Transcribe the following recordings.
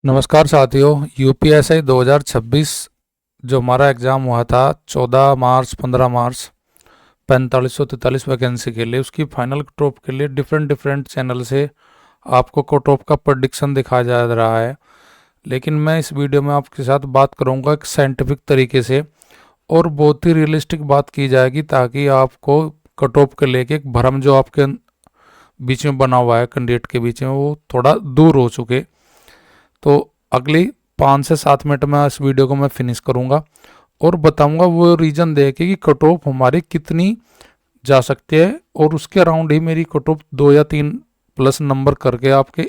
नमस्कार साथियों। यूपीएसआई 2026 जो हमारा एग्ज़ाम हुआ था 14 मार्च 15 मार्च 4543 वैकेंसी के लिए, उसकी फाइनल कट ऑफ के लिए डिफरेंट डिफरेंट चैनल से आपको कट ऑफ का प्रेडिक्शन दिखाया जा रहा है। लेकिन मैं इस वीडियो में आपके साथ बात करूंगा एक साइंटिफिक तरीके से, और बहुत ही रियलिस्टिक बात की जाएगी ताकि आपको कट ऑफ के लेके एक भ्रम जो आपके बीच में बना हुआ है कैंडिडेट के बीच में वो थोड़ा दूर हो चुके। तो अगली 5 से 7 मिनट में इस वीडियो को मैं फिनिश करूंगा और बताऊंगा वो रीजन दे के कि कट ऑफ हमारी कितनी जा सकती है, और उसके अराउंड ही मेरी कट ऑफ 2 या 3 प्लस नंबर करके आपको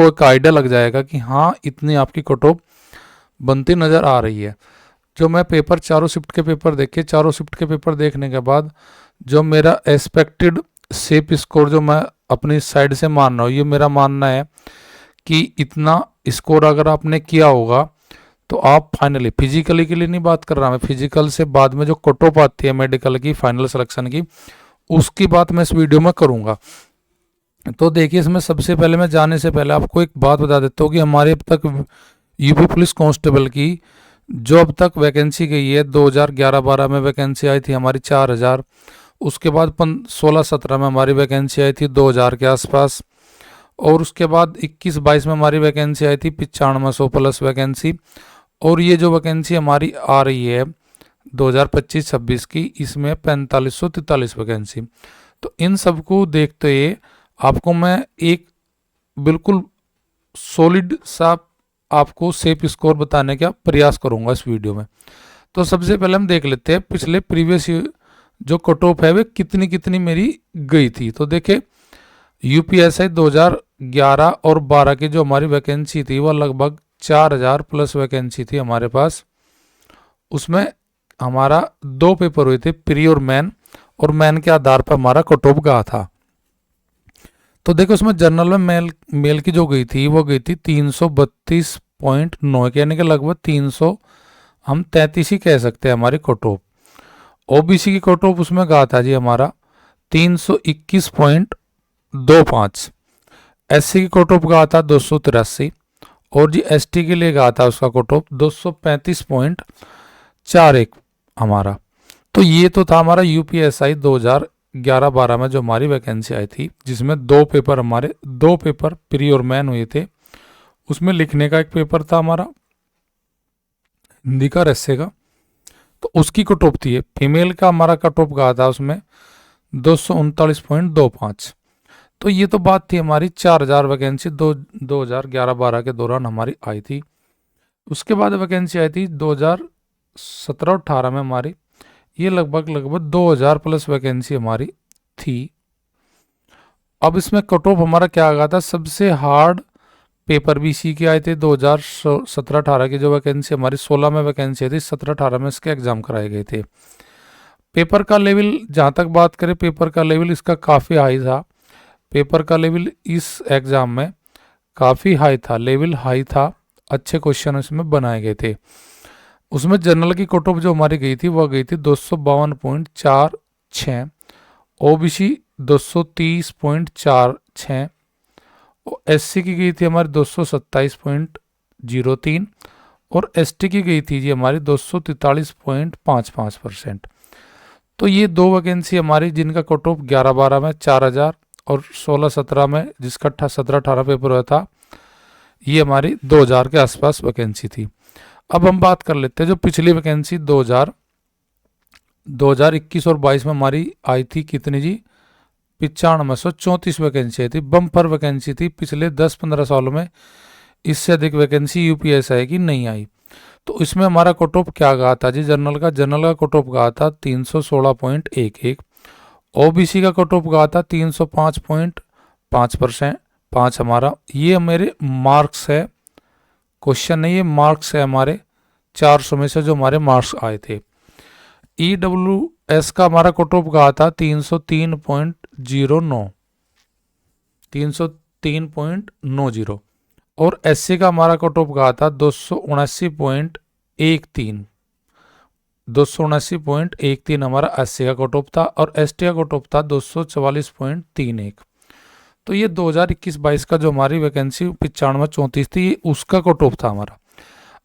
एक आइडिया लग जाएगा कि हाँ इतनी आपकी कट ऑफ बनती नज़र आ रही है। जो मैं पेपर चारों शिफ्ट के पेपर देखे, चारों शिफ्ट के पेपर देखने के बाद जो मेरा एक्सपेक्टेड सेफ स्कोर जो मैं अपनी साइड से मान रहा हूँ, ये मेरा मानना है कि इतना स्कोर अगर आपने किया होगा तो आप फाइनली, फिजिकली के लिए नहीं बात कर रहा मैं, फिजिकल से बाद में जो कट ऑफ आती है मेडिकल की फाइनल सिलेक्शन की, उसकी बात मैं इस वीडियो में करूंगा। तो देखिए, इसमें सबसे पहले मैं जाने से पहले आपको एक बात बता देता हूँ कि हमारे अब तक यूपी पुलिस कांस्टेबल की जो अब तक वैकेंसी गई है, 2011-12 में वैकेंसी आई थी हमारी 4000। उसके बाद 16-17 में हमारी वैकेंसी आई थी 2000 के आसपास, और उसके बाद 21-22 में हमारी वैकेंसी आई थी 9500 प्लस वैकेंसी। और ये जो वैकेंसी हमारी आ रही है 2025-26 की, इसमें 4543 वैकेंसी। तो इन सबको देखते हुए आपको मैं एक बिल्कुल सॉलिड सा आपको सेफ स्कोर बताने का प्रयास करूंगा इस वीडियो में। तो सबसे पहले हम देख लेते हैं पिछले प्रीवियस जो कट ऑफ है वे कितनी कितनी मेरी गई थी। तो देखे, यूपीएसआई 2011 और 12 की जो हमारी वैकेंसी थी वह लगभग 4000 प्लस वैकेंसी थी हमारे पास। उसमें हमारा 2 पेपर हुए थे, प्री और मैन के आधार पर हमारा कट ऑफ गया था। तो देखो, उसमें जनरल में मेल की जो गई थी वो गई थी 332.9 यानी कि लगभग 300, हम 33 ही कह सकते हैं हमारी कट ऑफ। ओबीसी की कट ऑफ उसमें गया था जी हमारा 321.25। एससी की कट ऑफ गया था 283, और जी एसटी के लिए गया था उसका कट ऑफ 235.41 हमारा। तो ये तो था हमारा यूपीएसआई 2011-12 में जो हमारी वैकेंसी आई थी, जिसमें 2 पेपर हमारे 2 पेपर प्री और मैन हुए थे। उसमें लिखने का एक पेपर था हमारा हिंदी का, रस्से का, तो उसकी कट ऑफ थी। फीमेल का हमारा कट ऑफ गया था उसमें 239.25। तो ये तो बात थी हमारी 4000 वैकेंसी 2011-12 के दौरान हमारी आई थी। उसके बाद वैकेंसी आई थी 2017-18 में हमारी, ये लगभग 2000 प्लस वैकेंसी हमारी थी। अब इसमें कट ऑफ हमारा क्या आ गया था, सबसे हार्ड पेपर भी इसी के आए थे 2017-18 की जो वैकेंसी हमारी 16 में वैकेंसी थी, 17-18 में इसके एग्जाम कराए गए थे। पेपर का लेवल, जहाँ तक बात करें पेपर का लेवल इसका काफ़ी हाई था। पेपर का लेवल इस एग्ज़ाम में काफ़ी हाई था, लेवल हाई था, अच्छे क्वेश्चन इसमें बनाए गए थे। उसमें जनरल की कट ऑफ जो हमारी गई थी वह गई थी 252.46, ओबीसी 230.46, एससी की गई थी हमारी 227.03, और एसटी की गई थी जी हमारी 243.55%। तो ये 2 वैकेंसी हमारी जिनका कट ऑफ 11-12 में 4000 और 16-17 में जिसका 17-18 पेपर हुआ था, ये हमारी 2000 के आसपास वैकेंसी थी। अब हम बात कर लेते हैं जो पिछली वैकेंसी 2021 और 22 में हमारी आई थी, कितनी जी, 9534 वैकेंसी आई थी। बम्पर वैकेंसी थी, पिछले 10-15 सालों में इससे अधिक वैकेंसी यूपीएसआई की नहीं आई। तो इसमें हमारा कट ऑफ क्या गया था जी, जनरल का कट ऑफ गया था 316.11, ओबीसी का कट ऑफ गया था 305.5%, 5 हमारा। ये मेरे मार्क्स है, क्वेश्चन नहीं, ये मार्क्स है हमारे 400 में से जो हमारे मार्क्स आए थे। ईडब्ल्यूएस का हमारा कट ऑफ गया था 303.09, 303.90, और एससी का हमारा कट ऑफ गया था 279.13, 279.13 हमारा एससी का कट ऑफ था, और एसटी का कट ऑफ था 244.31। तो ये 2021-22 का जो हमारी वैकेंसी 95-34 थी, ये उसका कट ऑफ था हमारा।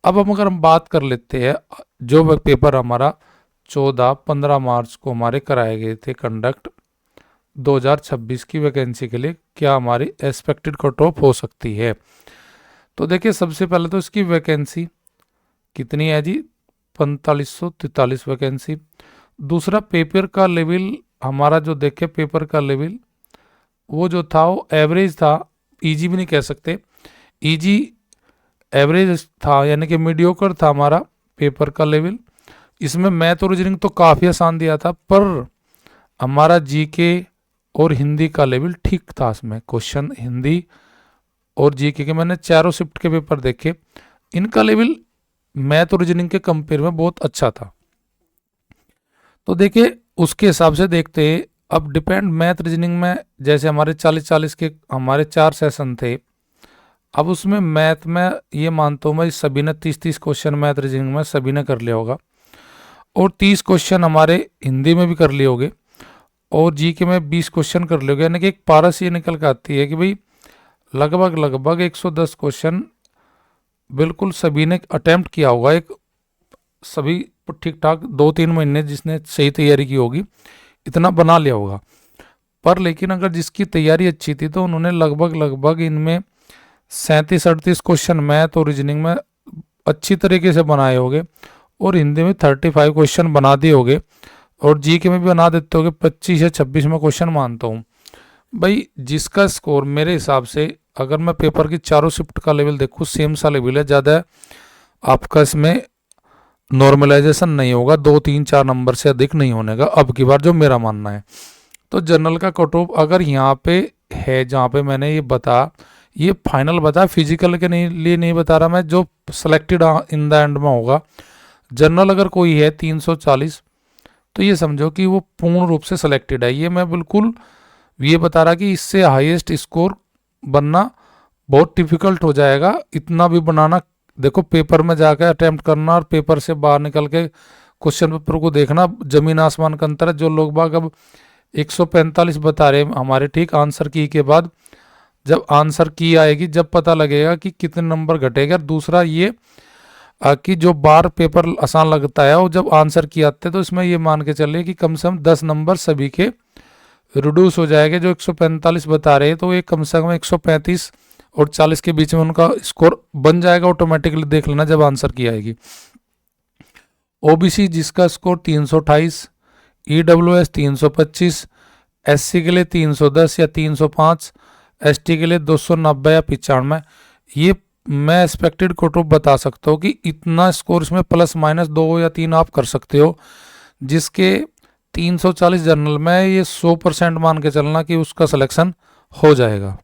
अब अगर हम बात कर लेते हैं, जो पेपर हमारा 14-15 मार्च को हमारे कराए गए थे कंडक्ट 2026 की वैकेंसी के लिए, क्या हमारी एक्सपेक्टेड कट ऑफ हो सकती है। तो देखिए सबसे पहले तो इसकी वैकेंसी कितनी है जी, 4543 वैकेंसी। दूसरा पेपर का लेवल हमारा जो देखे, पेपर का लेवल वो जो था वो एवरेज था, इजी भी नहीं कह सकते, इजी एवरेज था, यानी कि मीडियोकर था हमारा पेपर का लेवल। इसमें मैथ और रीजनिंग तो काफ़ी आसान दिया था, पर हमारा जीके और हिंदी का लेवल ठीक था। इसमें क्वेश्चन हिंदी और जीके के मैंने चारों शिफ्ट के पेपर देखे, इनका लेवल मैथ और रीजनिंग के कंपेयर में बहुत अच्छा था। तो देखिए उसके हिसाब से देखते हैं। अब डिपेंड मैथ रीजनिंग में जैसे हमारे 40-40 के हमारे 4 सेशन थे, अब उसमें मैथ में ये मानता हूँ मैं सभी ने 30-30 क्वेश्चन मैथ रीजनिंग में सभी ने कर लिया होगा, और 30 क्वेश्चन हमारे हिंदी में भी कर लिए होंगे, और जीके में 20 क्वेश्चन कर लिए होंगे। यानी कि एक पारस ये निकल के आती है कि भाई लगभग 110 क्वेश्चन बिल्कुल सभी ने अटेम्प्ट किया होगा। एक सभी ठीक ठाक 2-3 महीने जिसने सही तैयारी की होगी इतना बना लिया होगा। पर लेकिन अगर जिसकी तैयारी अच्छी थी तो उन्होंने लगभग इनमें 37-38 क्वेश्चन मैथ और रीजनिंग में अच्छी तरीके से बनाए होंगे, और हिंदी में 35 क्वेश्चन बना दिए होंगे, और जीके में भी बना देते होंगे 25 या 26 में क्वेश्चन मानता हूँ भाई। जिसका स्कोर मेरे हिसाब से अगर मैं पेपर की चारों शिफ्ट का लेवल देखूँ सेम सा लेवल है, ज़्यादा आपका इसमें नॉर्मलाइजेशन नहीं होगा, 2-3-4 नंबर से अधिक नहीं होने का अब की बार, जो मेरा मानना है। तो जनरल का कट ऑफ अगर यहाँ पे है, जहाँ पे मैंने ये फाइनल बता, फिजिकल के लिए नहीं बता रहा मैं, जो सिलेक्टेड इन द एंड में होगा। जनरल अगर कोई है 340, तो ये समझो कि वो पूर्ण रूप से सिलेक्टेड है। ये मैं बिल्कुल ये बता रहा कि इससे हाईएस्ट स्कोर बनना बहुत डिफिकल्ट हो जाएगा। इतना भी बनाना, देखो पेपर में जाकर अटेम्प्ट करना और पेपर से बाहर निकल के क्वेश्चन पेपर को देखना, जमीन आसमान का अंतर है। जो लोग बाग अब 145 बता रहे हमारे ठीक आंसर की के बाद, जब आंसर की आएगी जब पता लगेगा कि कितने नंबर घटेगा। दूसरा ये कि जो बार पेपर आसान लगता है और जब आंसर की आते हैं, तो इसमें ये मान के चले कि कम से कम 10 नंबर सभी के रिड्यूस हो जाएंगे। जो 145 बता रहे हैं तो ये कम से कम 135 और 40 के बीच में उनका स्कोर बन जाएगा ऑटोमेटिकली, देख लेना जब आंसर की आएगी। ओबीसी जिसका स्कोर 328, ईडब्ल्यूएस 325, एससी के लिए 310 या 305, एसटी के लिए 290 या 95, ये मैं एक्सपेक्टेड कट ऑफ बता सकता हूँ कि इतना स्कोर इसमें प्लस माइनस 2 या 3 आप कर सकते हो। जिसके 340 जनरल में ये 100% मान के चलना कि उसका सिलेक्शन हो जाएगा।